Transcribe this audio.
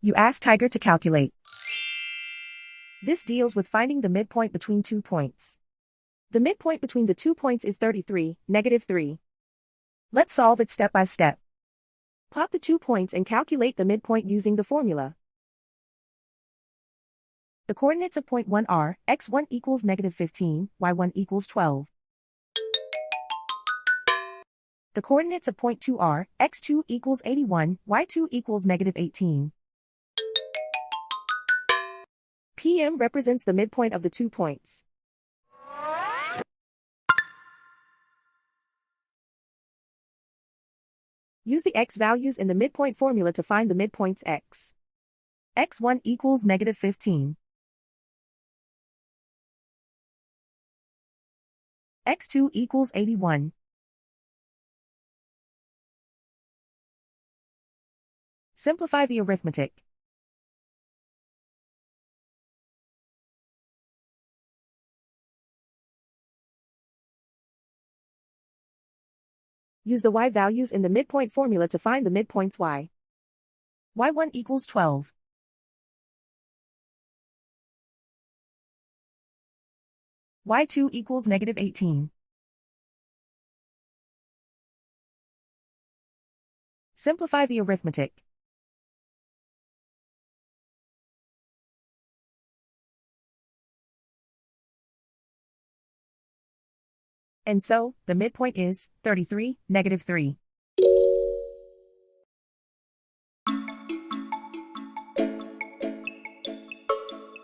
You ask Tiger to calculate. This deals with finding the midpoint between 2 points. The midpoint between the 2 points is 33, -3. Let's solve it step by step. Plot the 2 points and calculate the midpoint using the formula. The coordinates of point 1 are, x1 equals -15, y1 equals 12. The coordinates of point 2 are, x2 equals 81, y2 equals -18. PM represents the midpoint of the 2 points. Use the x values in the midpoint formula to find the midpoints x. x1 equals -15. x2 equals 81. Simplify the arithmetic. Use the y values in the midpoint formula to find the midpoints y. y1 equals 12. y2 equals -18. Simplify the arithmetic. And so, the midpoint is 33, -3.